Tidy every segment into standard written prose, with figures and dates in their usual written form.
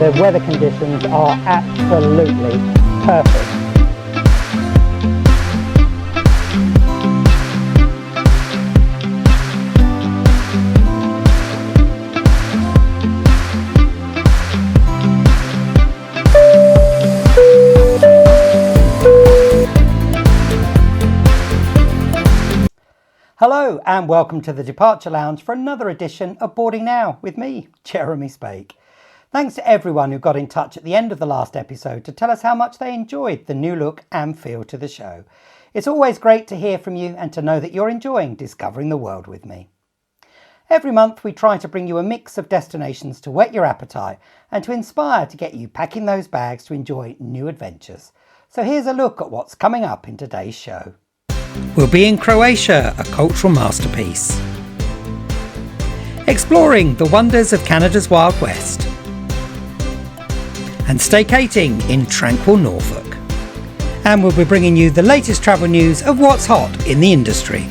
the weather conditions are absolutely perfect. Hello and welcome to the Departure Lounge for another edition of Boarding Now with me, Jeremy Spake. Thanks to everyone who got in touch at the end of the last episode to tell us how much they enjoyed the new look and feel to the show. It's always great to hear from you and to know that you're enjoying discovering the world with me. Every month we try to bring you a mix of destinations to whet your appetite and to inspire to get you packing those bags to enjoy new adventures. So here's a look at what's coming up in today's show. We'll be in Croatia, a cultural masterpiece. Exploring the wonders of Canada's Wild West. And staycating in tranquil Norfolk. And we'll be bringing you the latest travel news of what's hot in the industry.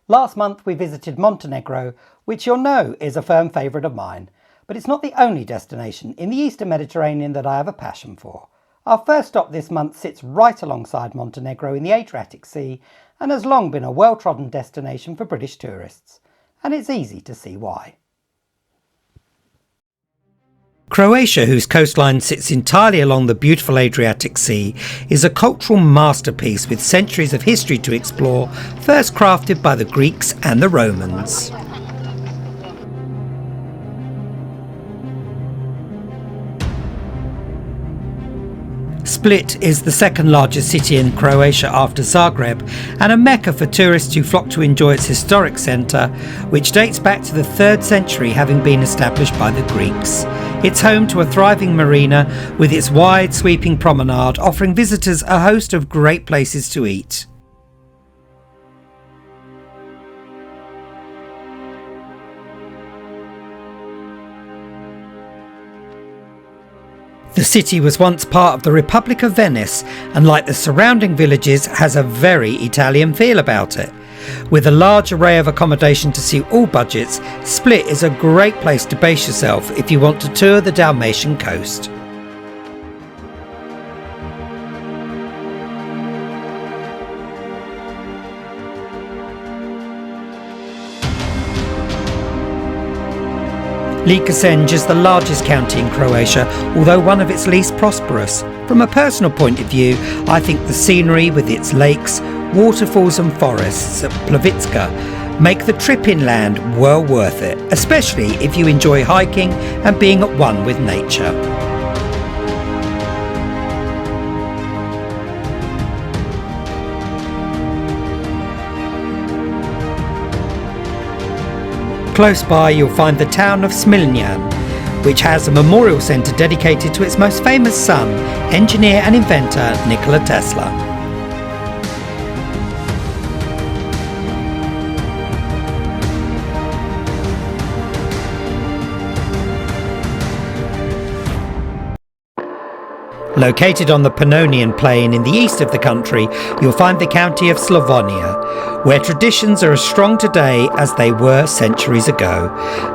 Last month we visited Montenegro, which you'll know is a firm favourite of mine, but it's not the only destination in the Eastern Mediterranean that I have a passion for. Our first stop this month sits right alongside Montenegro in the Adriatic Sea and has long been a well-trodden destination for British tourists, and it's easy to see why. Croatia, whose coastline sits entirely along the beautiful Adriatic Sea, is a cultural masterpiece with centuries of history to explore, first crafted by the Greeks and the Romans. Split is the second largest city in Croatia after Zagreb and a mecca for tourists who flock to enjoy its historic centre, which dates back to the 3rd century, having been established by the Greeks. It's home to a thriving marina with its wide sweeping promenade, offering visitors a host of great places to eat. The city was once part of the Republic of Venice and, like the surrounding villages, has a very Italian feel about it. With a large array of accommodation to suit all budgets, Split is a great place to base yourself if you want to tour the Dalmatian coast. Ličko-Senj is the largest county in Croatia, although one of its least prosperous. From a personal point of view, I think the scenery with its lakes, waterfalls and forests at Plavitska make the trip inland well worth it, especially if you enjoy hiking and being at one with nature. Close by you'll find the town of Smiljan, which has a memorial centre dedicated to its most famous son, engineer and inventor Nikola Tesla. Located on the Pannonian Plain in the east of the country, you'll find the county of Slavonia, where traditions are as strong today as they were centuries ago.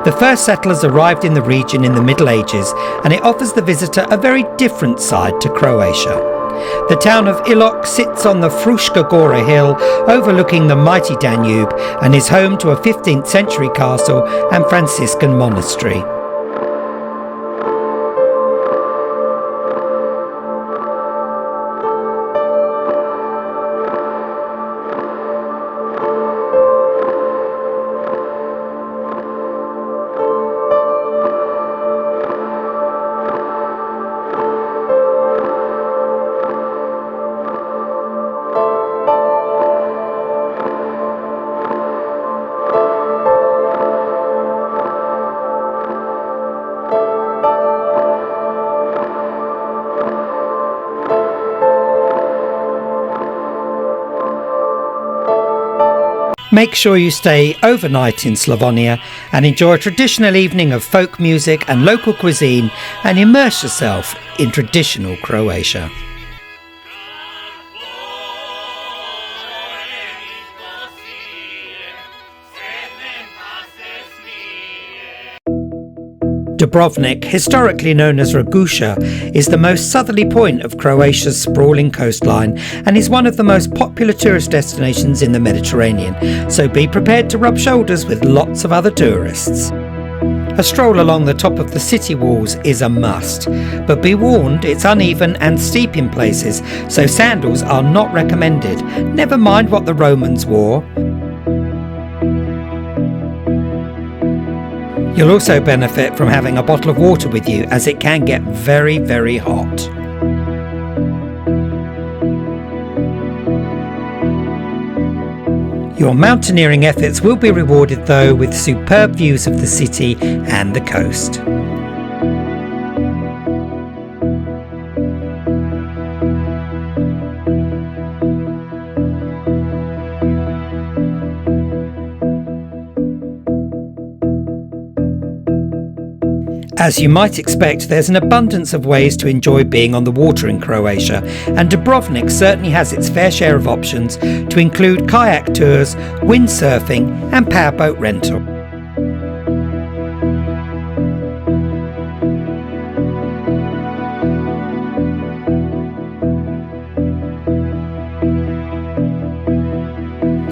The first settlers arrived in the region in the Middle Ages, and it offers the visitor a very different side to Croatia. The town of Ilok sits on the Fruška Gora hill overlooking the mighty Danube and is home to a 15th century castle and Franciscan monastery. Make sure you stay overnight in Slavonia and enjoy a traditional evening of folk music and local cuisine and immerse yourself in traditional Croatia. Dubrovnik, historically known as Ragusa, is the most southerly point of Croatia's sprawling coastline and is one of the most popular tourist destinations in the Mediterranean, so be prepared to rub shoulders with lots of other tourists. A stroll along the top of the city walls is a must, but be warned it's uneven and steep in places, so sandals are not recommended, never mind what the Romans wore. You'll also benefit from having a bottle of water with you, as it can get very, very hot. Your mountaineering efforts will be rewarded though with superb views of the city and the coast. As you might expect, there's an abundance of ways to enjoy being on the water in Croatia, and Dubrovnik certainly has its fair share of options, to include kayak tours, windsurfing and powerboat rental.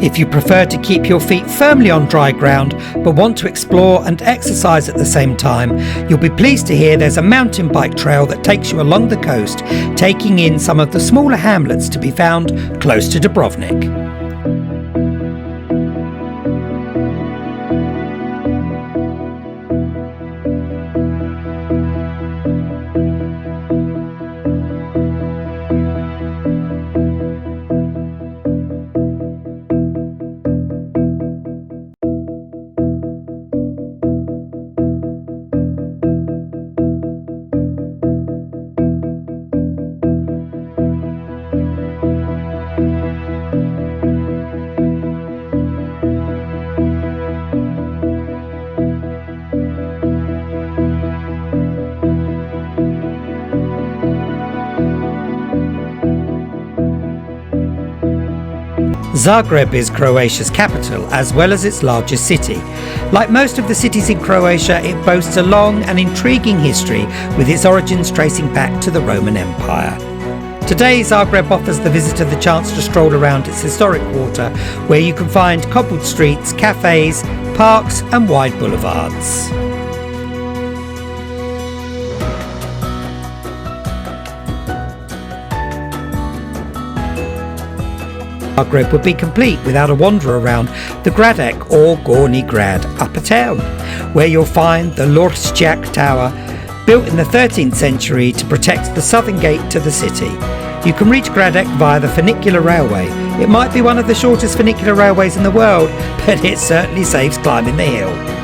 If you prefer to keep your feet firmly on dry ground but want to explore and exercise at the same time, you'll be pleased to hear there's a mountain bike trail that takes you along the coast, taking in some of the smaller hamlets to be found close to Dubrovnik. Zagreb is Croatia's capital as well as its largest city. Like most of the cities in Croatia, it boasts a long and intriguing history, with its origins tracing back to the Roman Empire. Today, Zagreb offers the visitor the chance to stroll around its historic quarter, where you can find cobbled streets, cafes, parks and wide boulevards. Zagreb would be complete without a wander around the Gradec or Gornji Grad upper town, where you'll find the Loršćak Tower, built in the 13th century to protect the southern gate to the city. You can reach Gradec via the funicular railway. It might be one of the shortest funicular railways in the world, but it certainly saves climbing the hill.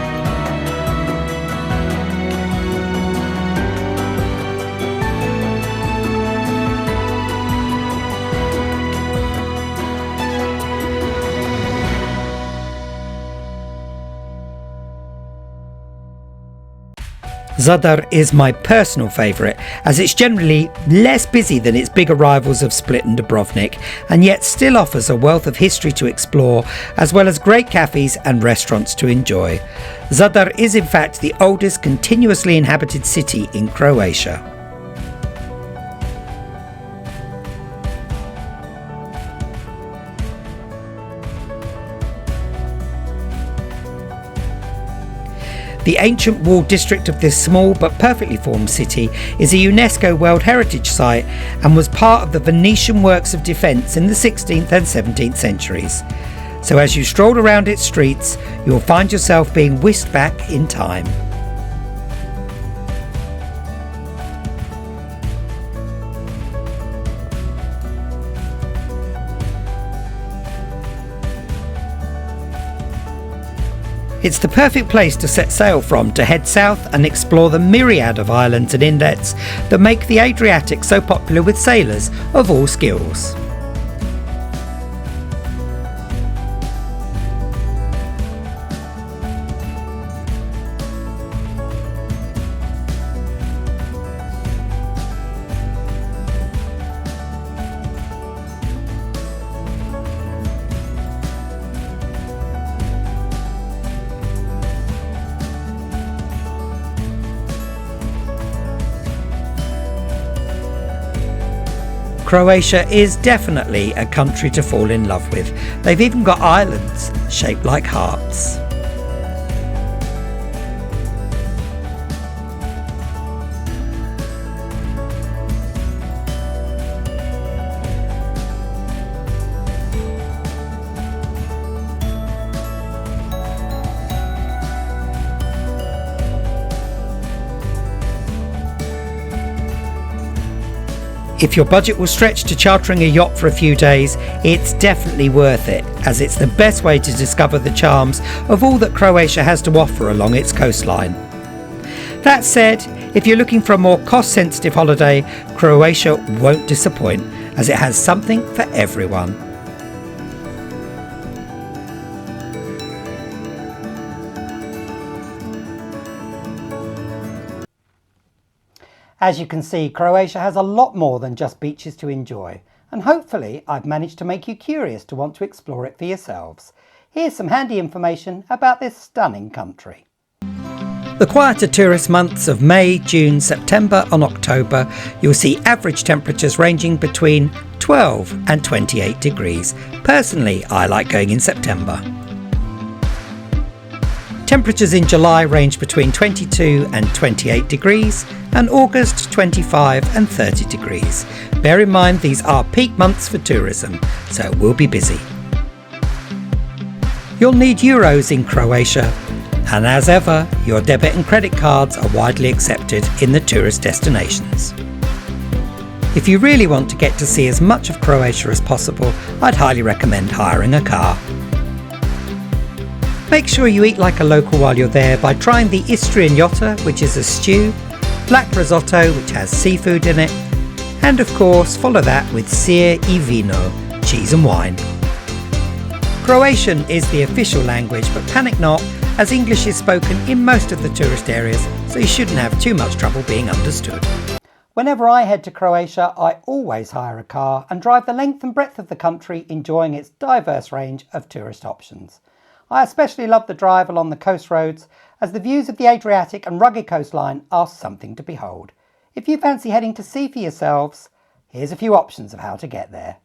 Zadar is my personal favourite, as it's generally less busy than its bigger rivals of Split and Dubrovnik, and yet still offers a wealth of history to explore, as well as great cafes and restaurants to enjoy. Zadar is in fact the oldest continuously inhabited city in Croatia. The ancient walled district of this small but perfectly formed city is a UNESCO World Heritage Site and was part of the Venetian works of defence in the 16th and 17th centuries. So as you stroll around its streets, you'll find yourself being whisked back in time. It's the perfect place to set sail from to head south and explore the myriad of islands and inlets that make the Adriatic so popular with sailors of all skills. Croatia is definitely a country to fall in love with. They've even got islands shaped like hearts. If your budget will stretch to chartering a yacht for a few days, it's definitely worth it, as it's the best way to discover the charms of all that Croatia has to offer along its coastline. That said, if you're looking for a more cost-sensitive holiday, Croatia won't disappoint, as it has something for everyone. As you can see, Croatia has a lot more than just beaches to enjoy, and hopefully I've managed to make you curious to want to explore it for yourselves. Here's some handy information about this stunning country. The quieter tourist months of May, June, September and October, you'll see average temperatures ranging between 12 and 28 degrees. Personally, I like going in September. Temperatures in July range between 22 and 28 degrees, and August 25 and 30 degrees. Bear in mind these are peak months for tourism, so it will be busy. You'll need euros in Croatia, and as ever, your debit and credit cards are widely accepted in the tourist destinations. If you really want to get to see as much of Croatia as possible, I'd highly recommend hiring a car. Make sure you eat like a local while you're there by trying the Istrian jota, which is a stew, black risotto, which has seafood in it, and of course follow that with sir I vino, cheese and wine. Croatian is the official language, but panic not, as English is spoken in most of the tourist areas, so you shouldn't have too much trouble being understood. Whenever I head to Croatia, I always hire a car and drive the length and breadth of the country, enjoying its diverse range of tourist options. I especially love the drive along the coast roads, as the views of the Adriatic and rugged coastline are something to behold. If you fancy heading to sea for yourselves, here's a few options of how to get there.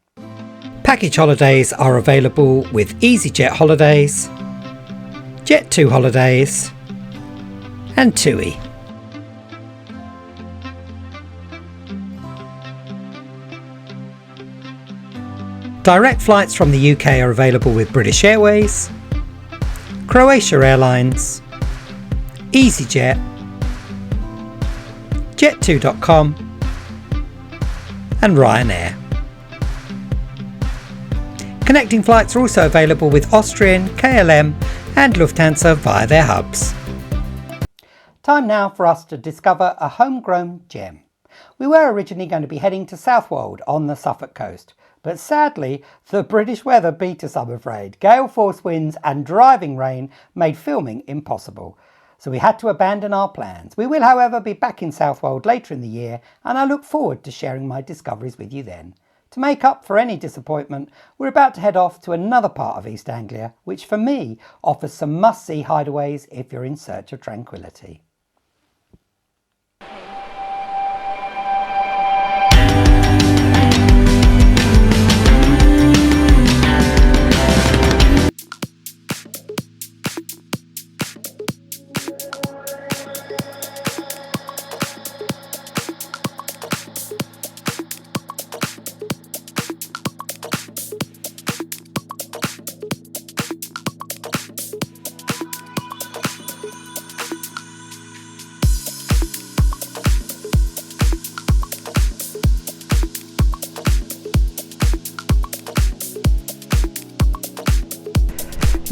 Package holidays are available with EasyJet Holidays, Jet2 Holidays and TUI. Direct flights from the UK are available with British Airways, Croatia Airlines, EasyJet, Jet2.com and Ryanair. Connecting flights are also available with Austrian, KLM and Lufthansa via their hubs. Time now for us to discover a homegrown gem. We were originally going to be heading to Southwold on the Suffolk coast, but sadly the British weather beat us, I'm afraid. Gale force winds and driving rain made filming impossible, so we had to abandon our plans. We will, however, be back in Southwold later in the year, and I look forward to sharing my discoveries with you then. To make up for any disappointment, we're about to head off to another part of East Anglia, which for me offers some must-see hideaways if you're in search of tranquillity.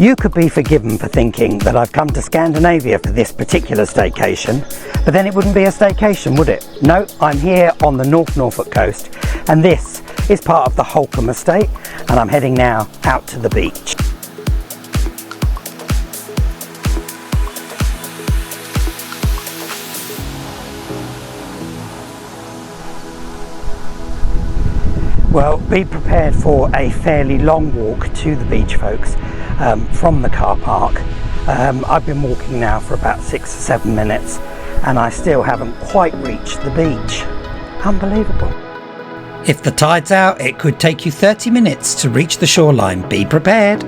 You could be forgiven for thinking that I've come to Scandinavia for this particular staycation, but then it wouldn't be a staycation, would it? No, I'm here on the North Norfolk coast, and this is part of the Holcombe estate, and I'm heading now out to the beach. Well, be prepared for a fairly long walk to the beach, folks, from the car park. I've been walking now for about 6 or 7 minutes and I still haven't quite reached the beach. Unbelievable. If the tide's out, it could take you 30 minutes to reach the shoreline. Be prepared.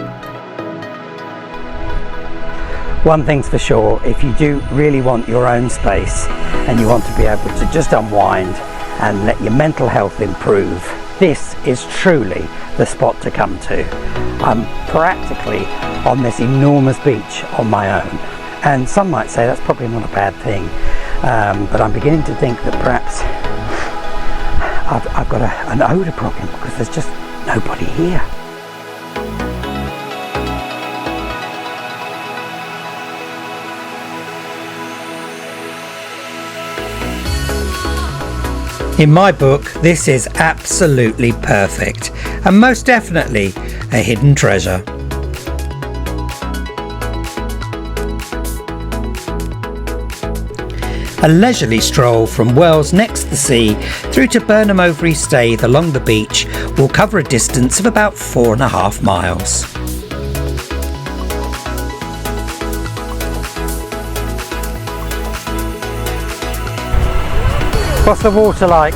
One thing's for sure, if you do really want your own space and you want to be able to just unwind and let your mental health improve, this is truly the spot to come to. I'm practically on this enormous beach on my own, and some might say that's probably not a bad thing, but I'm beginning to think that perhaps I've got an odour problem because there's just nobody here. In my book, this is absolutely perfect, and most definitely a hidden treasure. A leisurely stroll from Wells next to the sea through to Burnham over East Staithe along the beach will cover a distance of about 4.5 miles. What's the water like?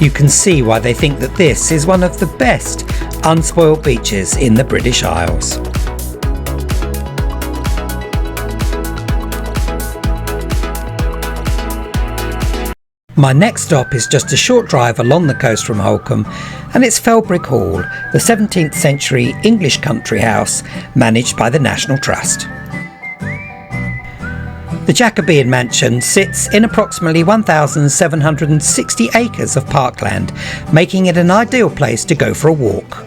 You can see why they think that this is one of the best unspoilt beaches in the British Isles. My next stop is just a short drive along the coast from Holkham, and it's Felbrick Hall, the 17th century English country house managed by the National Trust. The Jacobean mansion sits in approximately 1,760 acres of parkland, making it an ideal place to go for a walk.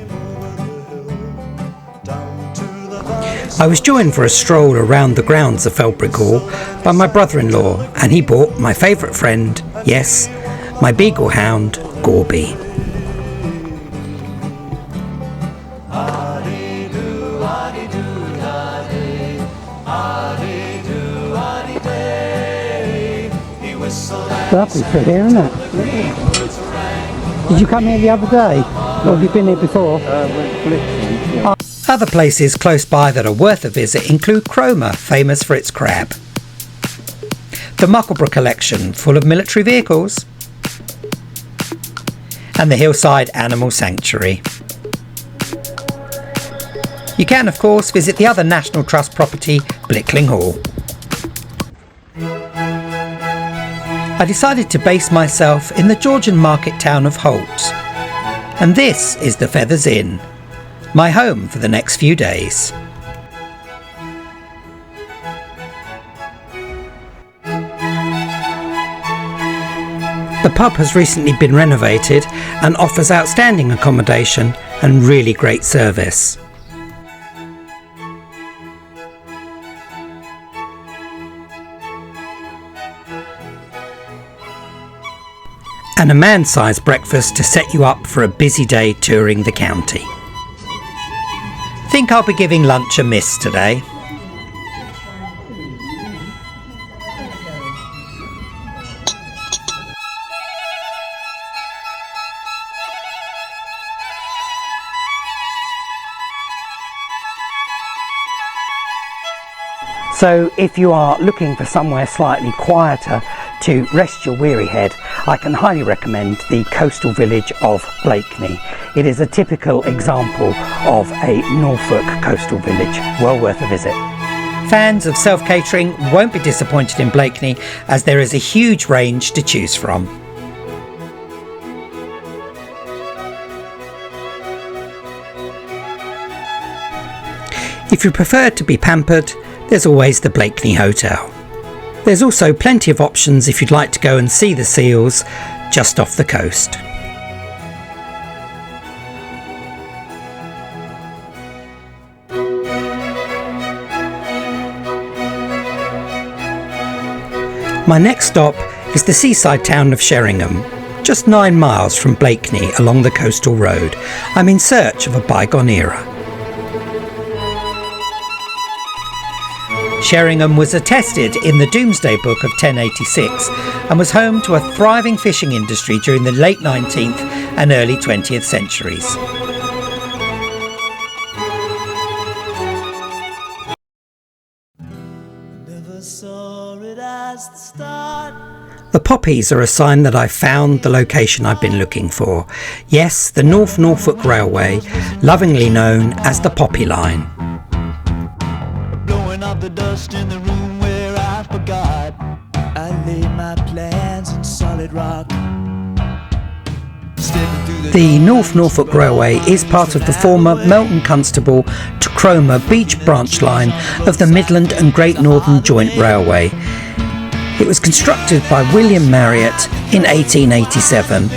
I was joined for a stroll around the grounds of Felbrick Hall by my brother-in-law, and he brought my favourite friend, yes, my beagle hound, Gorby. Lovely trip here, isn't it? Did you come here the other day? Or have you been here before? Other places close by that are worth a visit include Cromer, famous for its crab, the Muckleborough collection, full of military vehicles, and the Hillside Animal Sanctuary. You can, of course, visit the other National Trust property, Blickling Hall. I decided to base myself in the Georgian market town of Holt, and this is the Feathers Inn, my home for the next few days. The pub has recently been renovated and offers outstanding accommodation and really great service. And a man-sized breakfast to set you up for a busy day touring the county. Think I'll be giving lunch a miss today. So if you are looking for somewhere slightly quieter to rest your weary head, I can highly recommend the coastal village of Blakeney. It is a typical example of a Norfolk coastal village, well worth a visit. Fans of self-catering won't be disappointed in Blakeney, as there is a huge range to choose from. If you prefer to be pampered, there's always the Blakeney Hotel. There's also plenty of options if you'd like to go and see the seals just off the coast. My next stop is the seaside town of Sheringham, just 9 miles from Blakeney along the coastal road. I'm in search of a bygone era. Sheringham was attested in the Domesday Book of 1086 and was home to a thriving fishing industry during the late 19th and early 20th centuries. The poppies are a sign that I've found the location I've been looking for. Yes, the North Norfolk Railway, lovingly known as the Poppy Line. Blowing up the dust in the room where I forgot. I laid my plans in solid rock. The North Norfolk Railway is part of the former Melton Constable to Cromer Beach branch line of the Midland and Great Northern Joint Railway. It was constructed by William Marriott in 1887.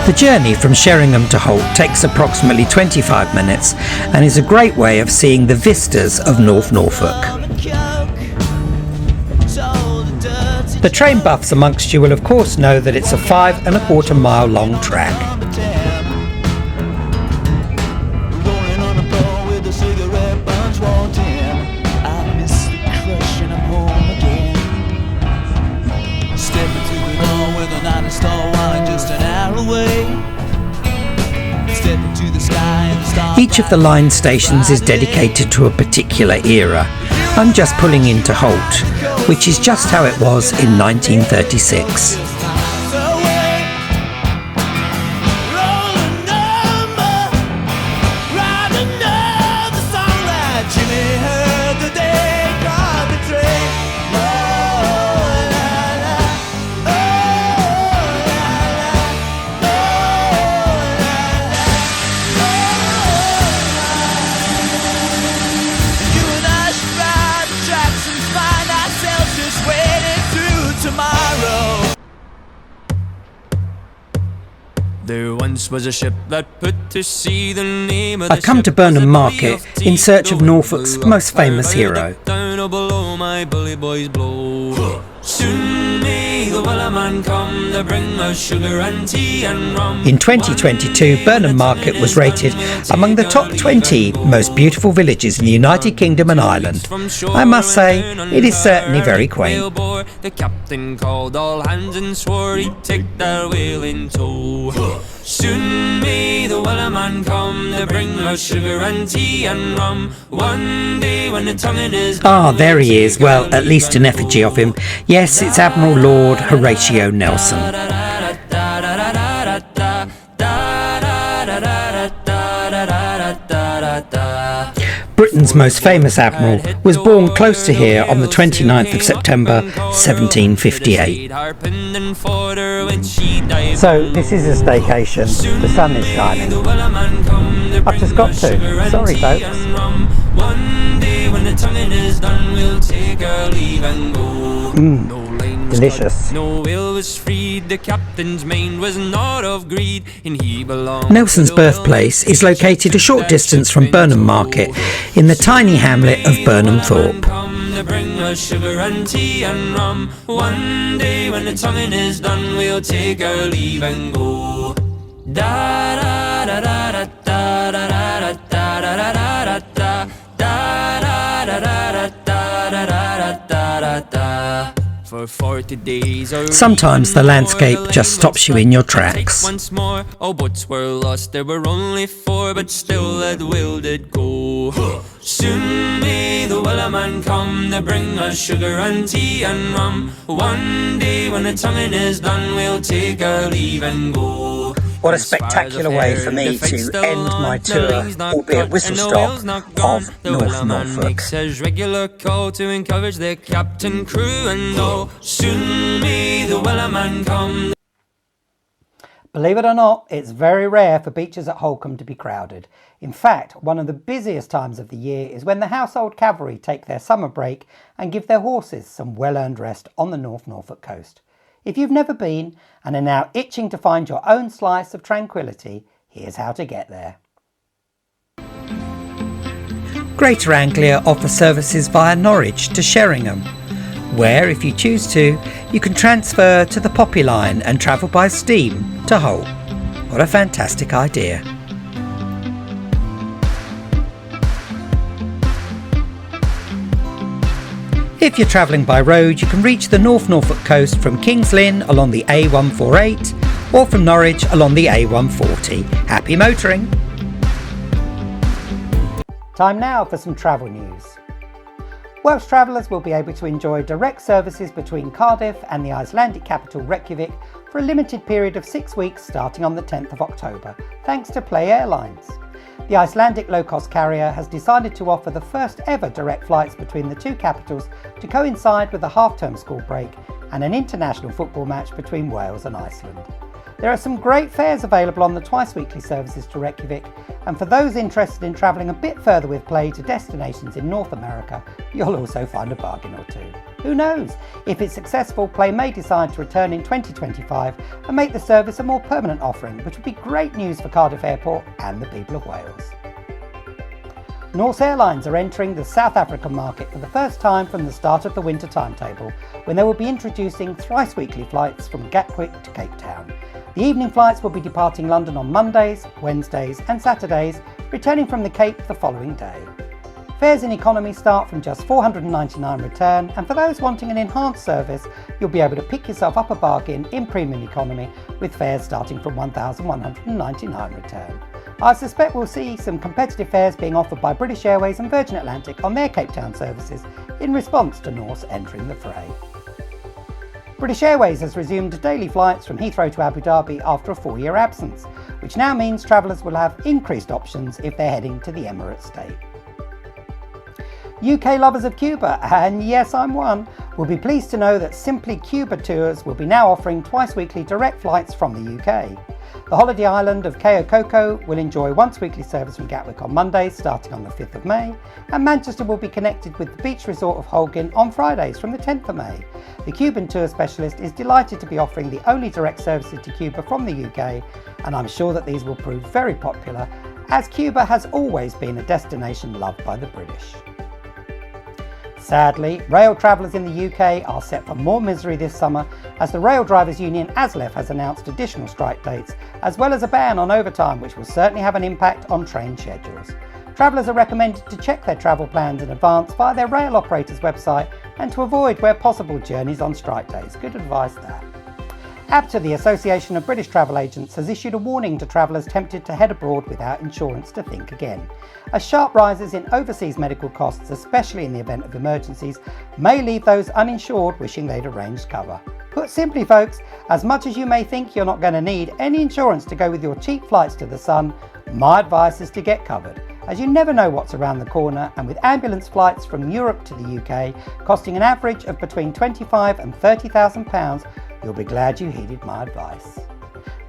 The journey from Sheringham to Holt takes approximately 25 minutes and is a great way of seeing the vistas of North Norfolk. The train buffs amongst you will of course know that it's a 5¼ mile long track. Each of the line stations is dedicated to a particular era. I'm just pulling into Holt, which is just how it was in 1936. There once was a ship that put to sea. The name of the I've come to Burnham Market in search of Norfolk's most famous hero. In 2022, Burnham Market was rated among the top 20 most beautiful villages in the United Kingdom and Ireland. I must say, it is certainly very quaint. The captain called all hands and swore he'd take that whale in tow. Soon may the wellerman come to bring us sugar and tea and rum. One day when the tonguing is Ah, there he is. Well, at least an effigy of him. Yes, it's Admiral Lord Horatio Nelson. Britain's most famous admiral was born close to here on the 29th of September 1758. So this is a staycation. The sun is shining. I've just got to. Sorry folks. One day when the tonguing is done, we'll take our leave and go. Delicious. No will was freed, the captain's mind was not of greed, and he belonged. Nelson's birthplace is located a short distance from Burnham Market in the tiny hamlet of Burnham Thorpe. Bring us sugar and tea and rum. One day when the tonguing is done, we'll take our leave and go. Da da da da da da da da da da da da da. For 40 days sometimes the landscape just stops you in your tracks. Once more, all boats were lost, there were only 4, but still that will did go. Soon may the wellerman come to bring us sugar and tea and rum. One day when the tonguing is done, we'll take our leave and go. What a spectacular way for me to end my tour, albeit whistle stop, of North Norfolk. Says regular call to encourage the captain, crew and all. Soon may the wellerman come. Believe it or not, it's very rare for beaches at Holkham to be crowded. In fact, one of the busiest times of the year is when the household cavalry take their summer break and give their horses some well-earned rest on the North Norfolk coast. If you've never been and are now itching to find your own slice of tranquility, here's how to get there. Greater Anglia offer services via Norwich to Sheringham, where, if you choose to, you can transfer to the Poppy Line and travel by steam to Hull. What a fantastic idea. If you're travelling by road, you can reach the North Norfolk coast from King's Lynn along the A148 or from Norwich along the A140. Happy motoring! Time now for some travel news. Welsh travellers will be able to enjoy direct services between Cardiff and the Icelandic capital Reykjavik for a limited period of 6 weeks starting on the 10th of October, thanks to Play Airlines. The Icelandic low-cost carrier has decided to offer the first ever direct flights between the two capitals to coincide with the half-term school break and an international football match between Wales and Iceland. There are some great fares available on the twice-weekly services to Reykjavik, and for those interested in travelling a bit further with Play to destinations in North America, you'll also find a bargain or two. Who knows? If it's successful, Play may decide to return in 2025 and make the service a more permanent offering, which would be great news for Cardiff Airport and the people of Wales. Norse Airlines are entering the South African market for the first time from the start of the winter timetable, when they will be introducing thrice-weekly flights from Gatwick to Cape Town. The evening flights will be departing London on Mondays, Wednesdays and Saturdays, returning from the Cape the following day. Fares in economy start from just $499 return, and for those wanting an enhanced service, you'll be able to pick yourself up a bargain in premium economy with fares starting from $1,199 return. I suspect we'll see some competitive fares being offered by British Airways and Virgin Atlantic on their Cape Town services in response to Norse entering the fray. British Airways has resumed daily flights from Heathrow to Abu Dhabi after a 4-year absence, which now means travellers will have increased options if they're heading to the Emirate state. UK lovers of Cuba, and yes, I'm one, will be pleased to know that Simply Cuba Tours will be now offering twice-weekly direct flights from the UK. The holiday island of Cayo Coco will enjoy once-weekly service from Gatwick on Mondays starting on the 5th of May, and Manchester will be connected with the beach resort of Holguin on Fridays from the 10th of May. The Cuban tour specialist is delighted to be offering the only direct services to Cuba from the UK, and I'm sure that these will prove very popular, as Cuba has always been a destination loved by the British. Sadly, rail travellers in the UK are set for more misery this summer, as the rail drivers' union ASLEF has announced additional strike dates, as well as a ban on overtime, which will certainly have an impact on train schedules. Travellers are recommended to check their travel plans in advance via their rail operator's website and to avoid, where possible, journeys on strike days. Good advice there. ABTA, the Association of British Travel Agents, has issued a warning to travellers tempted to head abroad without insurance to think again, as sharp rises in overseas medical costs, especially in the event of emergencies, may leave those uninsured wishing they'd arranged cover. Put simply, folks, as much as you may think you're not going to need any insurance to go with your cheap flights to the sun, my advice is to get covered, as you never know what's around the corner, and with ambulance flights from Europe to the UK costing an average of between £25,000 and £30,000, you'll be glad you heeded my advice.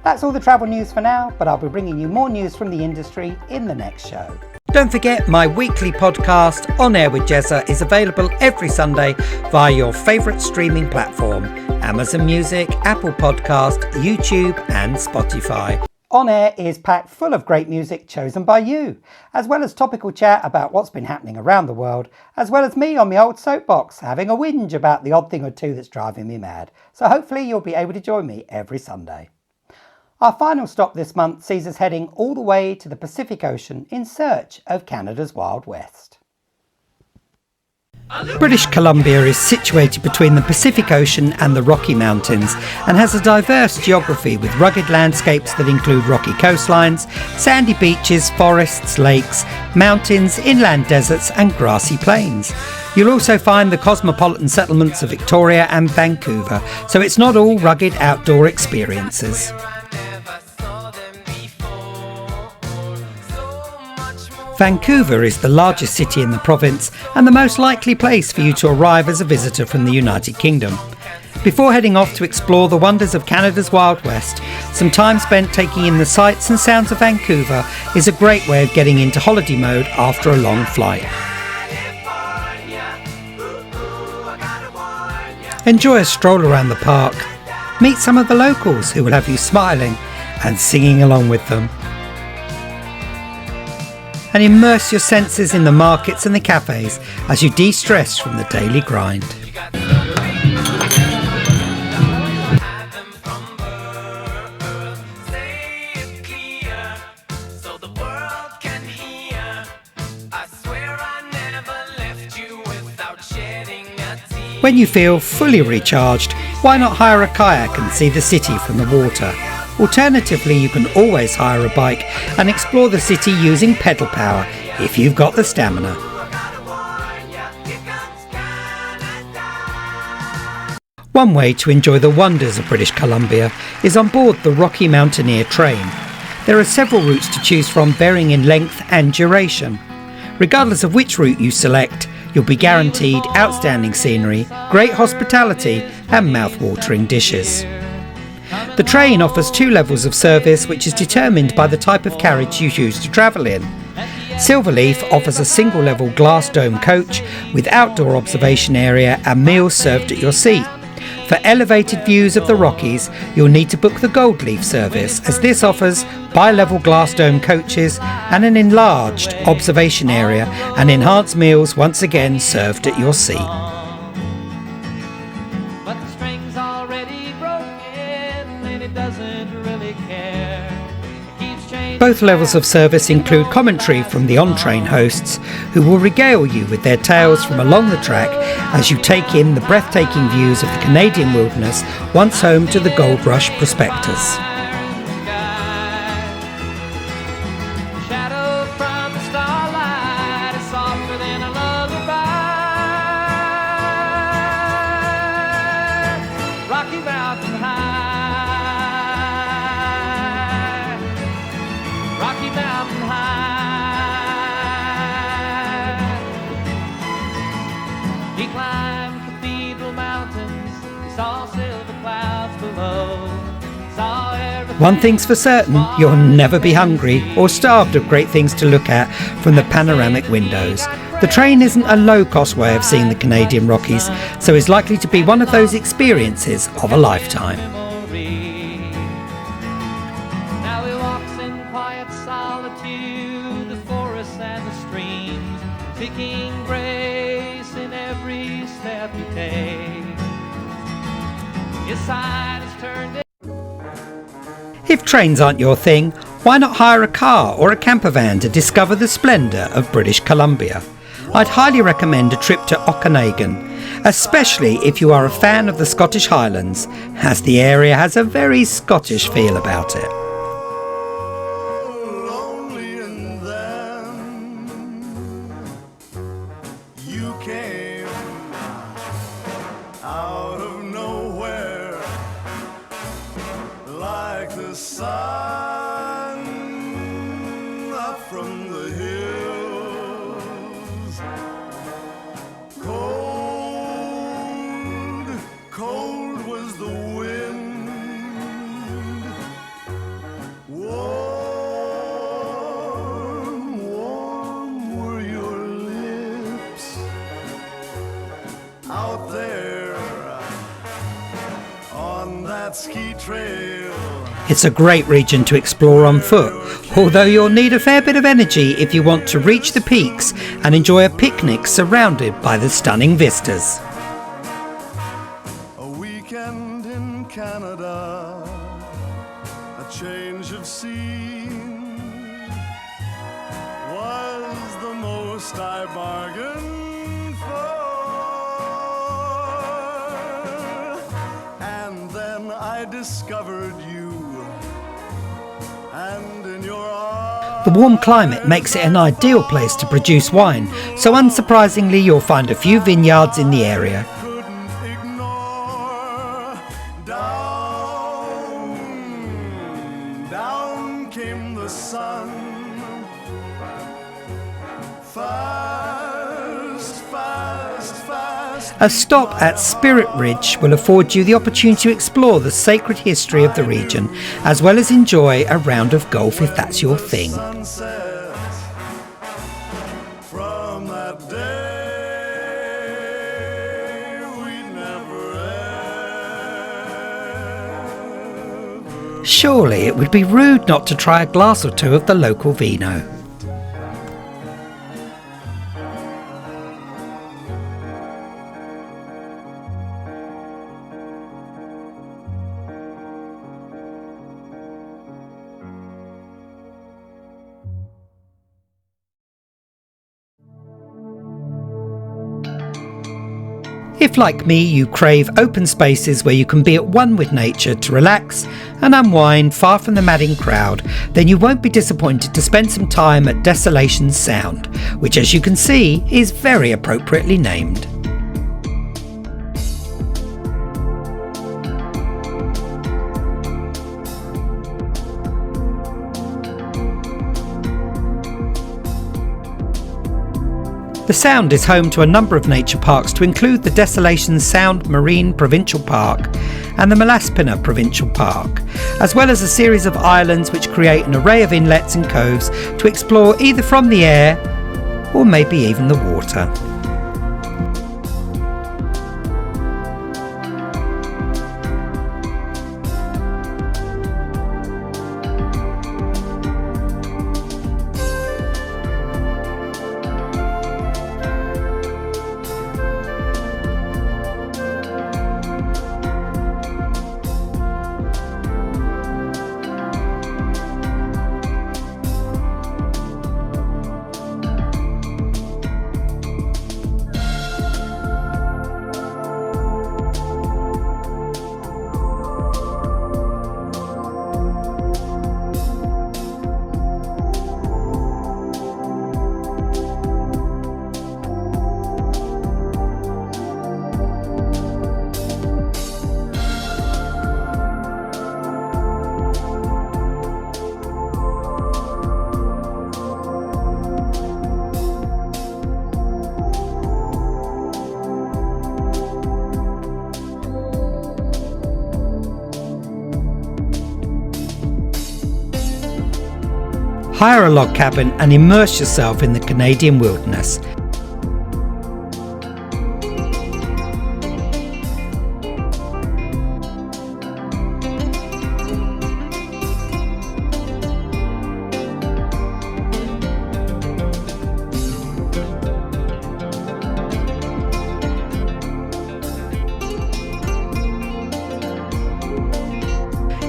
That's all the travel news for now, but I'll be bringing you more news from the industry in the next show. Don't forget, my weekly podcast, On Air with Jezza, is available every Sunday via your favourite streaming platform, Amazon Music, Apple Podcast, YouTube and Spotify. On Air is packed full of great music chosen by you, as well as topical chat about what's been happening around the world, as well as me on my old soapbox having a whinge about the odd thing or two that's driving me mad. So hopefully you'll be able to join me every Sunday. Our final stop this month sees us heading all the way to the Pacific Ocean in search of Canada's Wild West. British Columbia is situated between the Pacific Ocean and the Rocky Mountains and has a diverse geography with rugged landscapes that include rocky coastlines, sandy beaches, forests, lakes, mountains, inland deserts and grassy plains. You'll also find the cosmopolitan settlements of Victoria and Vancouver, so it's not all rugged outdoor experiences. Vancouver is the largest city in the province and the most likely place for you to arrive as a visitor from the United Kingdom. Before heading off to explore the wonders of Canada's Wild West, some time spent taking in the sights and sounds of Vancouver is a great way of getting into holiday mode after a long flight. Enjoy a stroll around the park, meet some of the locals who will have you smiling and singing along with them. and immerse your senses in the markets and the cafes as you de-stress from the daily grind. When you feel fully recharged, why not hire a kayak and see the city from the water? Alternatively, you can always hire a bike and explore the city using pedal power if you've got the stamina. One way to enjoy the wonders of British Columbia is on board the Rocky Mountaineer train. There are several routes to choose from, varying in length and duration. Regardless of which route you select, you'll be guaranteed outstanding scenery, great hospitality and mouth-watering dishes. The train offers 2 levels of service, which is determined by the type of carriage you choose to travel in. Silverleaf offers a single-level glass dome coach with outdoor observation area and meals served at your seat. For elevated views of the Rockies, you'll need to book the Goldleaf service, as this offers bi-level glass dome coaches and an enlarged observation area and enhanced meals once again served at your seat. But the string's already broken and it doesn't really care. Both levels of service include commentary from the on-train hosts, who will regale you with their tales from along the track as you take in the breathtaking views of the Canadian wilderness, once home to the Gold Rush prospectors. Shadow from the starlight is softer than a lullaby. Rocky Mountain High, Rocky Mountain High. He climbed cathedral mountains, he saw silver clouds below. One thing's for certain, you'll never be hungry or starved of great things to look at from the panoramic windows. The train isn't a low-cost way of seeing the Canadian Rockies, so is likely to be one of those experiences of a lifetime. Now he walks in quiet solitude, the forests and the streams, seeking grace in every step he takes. His side is turned. If trains aren't your thing, why not hire a car or a camper van to discover the splendour of British Columbia? I'd highly recommend a trip to Okanagan, especially if you are a fan of the Scottish Highlands, as the area has a very Scottish feel about it. Lonely and then you came out of nowhere like the sun up from the hills. Cold, cold was the wind. Warm, warm were your lips out there on that ski trail. It's a great region to explore on foot, although you'll need a fair bit of energy if you want to reach the peaks and enjoy a picnic surrounded by the stunning vistas. A weekend in Canada, a change of scene was the most I bargained for. And then I discovered you, and in your arms The warm climate makes it an ideal place to produce wine, so unsurprisingly you'll find a few vineyards in the area. couldn't ignore. Down, down came the sun. Fast, fast, fast. A stop at Spirit Ridge will afford you the opportunity to explore the sacred history of the region, as well as enjoy a round of golf if that's your thing. Sunset from that day we'd never ever. Surely it would be rude not to try a glass or two of the local vino. If, like me, you crave open spaces where you can be at one with nature to relax and unwind far from the madding crowd, then you won't be disappointed to spend some time at Desolation Sound, which, as you can see, is very appropriately named. The Sound is home to a number of nature parks to include the Desolation Sound Marine Provincial Park and the Malaspina Provincial Park, as well as a series of islands which create an array of inlets and coves to explore either from the air or maybe even the water. Hire a log cabin and immerse yourself in the Canadian wilderness.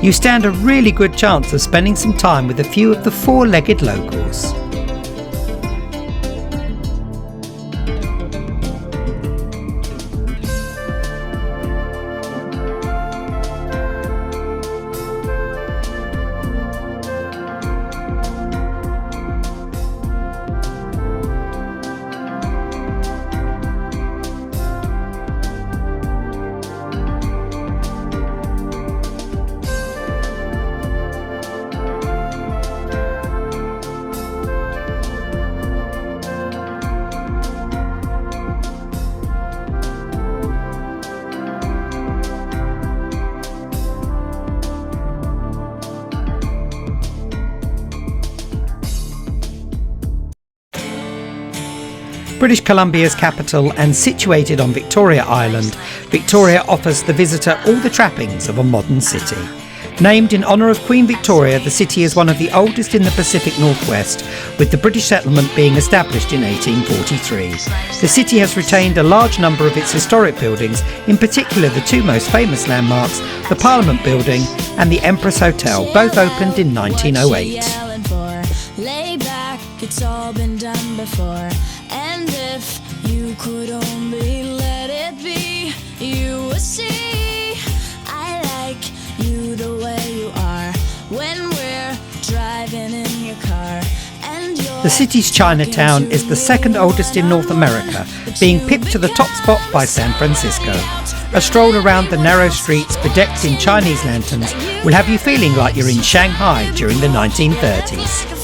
You stand a really good chance of spending some time with a few of the four-legged locals. British Columbia's capital and situated on Victoria Island, Victoria offers the visitor all the trappings of a modern city. Named in honour of Queen Victoria, the city is one of the oldest in the Pacific Northwest, with the British settlement being established in 1843. The city has retained a large number of its historic buildings, in particular the two most famous landmarks, the Parliament Building and the Empress Hotel, both opened in 1908. Lay back, it's all been done before. And if you could only let it be, you would see I like you the way you are when we're driving in your car. And the city's Chinatown is the second oldest in North America, being pipped to the top spot by San Francisco. A stroll around the narrow streets bedecked in Chinese lanterns will have you feeling like you're in Shanghai during the 1930s.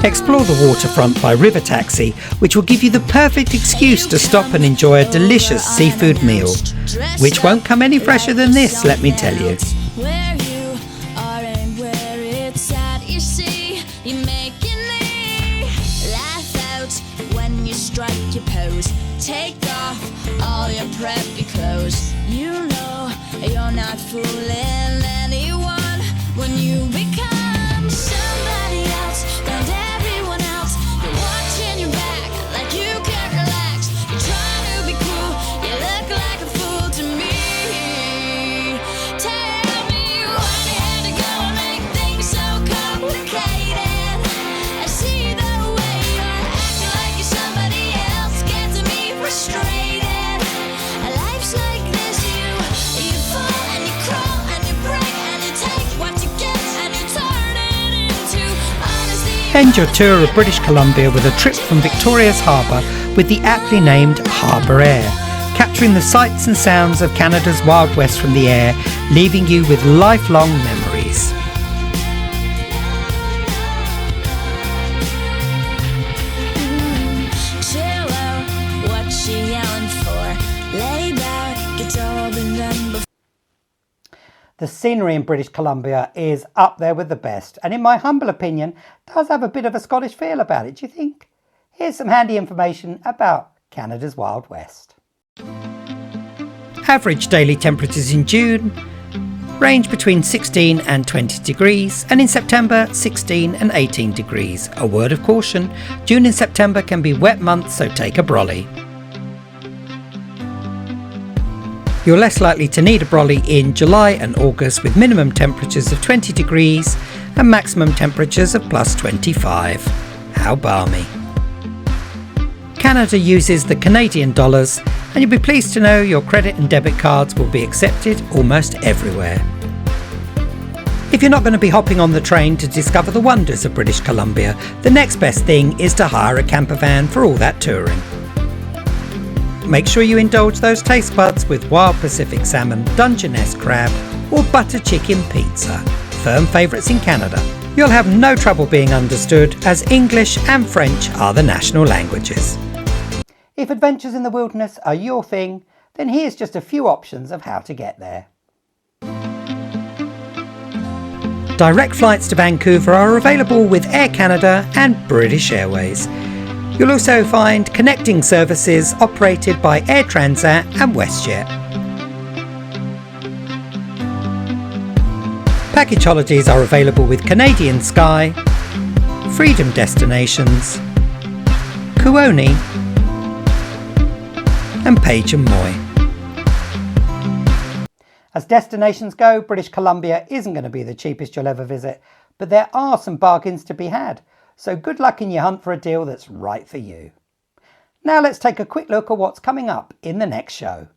Explore the waterfront by river taxi, which will give you the perfect excuse to stop and enjoy a delicious seafood meal, which won't come any fresher than this, let me tell you. Where you are and where it's at, you see, you make me laugh out when you strike your pose. Take off all your preppy clothes. You know You're not fooling anyone when you become somebody else and everyone else. You're watching your back like you can't relax. You're trying to be cool, you look like a fool to me. Tell me why you had to go and make things so complicated. I see the way you're acting like you're somebody else gets me frustrated. Life's like this, you fall and you crawl and you break and you take what you get and you turn it into honesty. End your tour of British Columbia with a trip from Victoria's Harbour with the aptly named Harbour Air, capturing the sights and sounds of Canada's Wild West from the air, leaving you with lifelong memories. Chill out, what she yelling for? Lay back, it's all been done before. The scenery in British Columbia is up there with the best, and in my humble opinion, does have a bit of a Scottish feel about it, do you think? Here's some handy information about Canada's Wild West. Average daily temperatures in June range between 16 and 20 degrees, and in September 16 and 18 degrees. A word of caution, June and September can be wet months, so take a brolly. You're less likely to need a brolly in July and August, with minimum temperatures of 20 degrees and maximum temperatures of plus 25. How balmy. Canada uses the Canadian dollars, and you'll be pleased to know your credit and debit cards will be accepted almost everywhere. If you're not going to be hopping on the train to discover the wonders of British Columbia, the next best thing is to hire a camper van for all that touring. Make sure you indulge those taste buds with wild Pacific salmon, Dungeness crab or butter chicken pizza, firm favourites in Canada. You'll have no trouble being understood, as English and French are the national languages. If adventures in the wilderness are your thing, then here's just a few options of how to get there. Direct flights to Vancouver are available with Air Canada and British Airways. You'll also find connecting services operated by Air Transat and WestJet. Package holidays are available with Canadian Sky, Freedom Destinations, Kuoni and Page & Moy. As destinations go, British Columbia isn't going to be the cheapest you'll ever visit, but there are some bargains to be had, so good luck in your hunt for a deal that's right for you. Now let's take a quick look at what's coming up in the next show.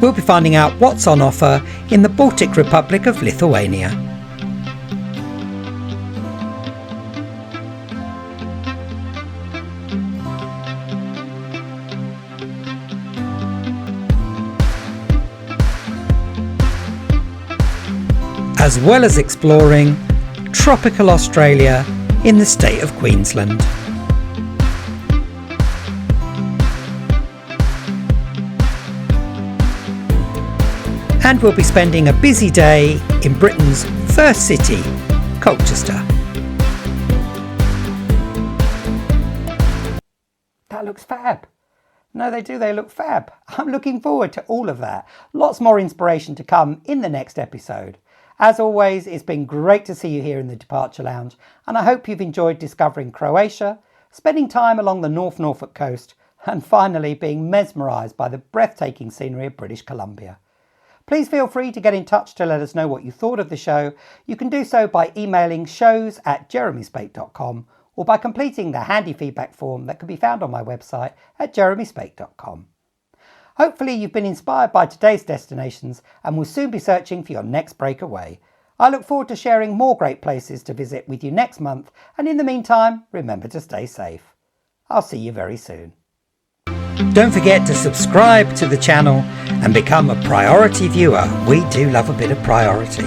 We'll be finding out what's on offer in the Baltic Republic of Lithuania. As well as exploring tropical Australia in the state of Queensland. And we'll be spending a busy day in Britain's first city, Colchester. That looks fab. No, they do, they look fab. I'm looking forward to all of that. Lots more inspiration to come in the next episode. As always, it's been great to see you here in the Departure Lounge, and I hope you've enjoyed discovering Croatia, spending time along the North Norfolk coast, and finally being mesmerised by the breathtaking scenery of British Columbia. Please feel free to get in touch to let us know what you thought of the show. You can do so by emailing shows@jeremyspake.com or by completing the handy feedback form that can be found on my website at jeremyspake.com. Hopefully you've been inspired by today's destinations and will soon be searching for your next breakaway. I look forward to sharing more great places to visit with you next month, and in the meantime, remember to stay safe. I'll see you very soon. Don't forget to subscribe to the channel and become a priority viewer. We do love a bit of priority.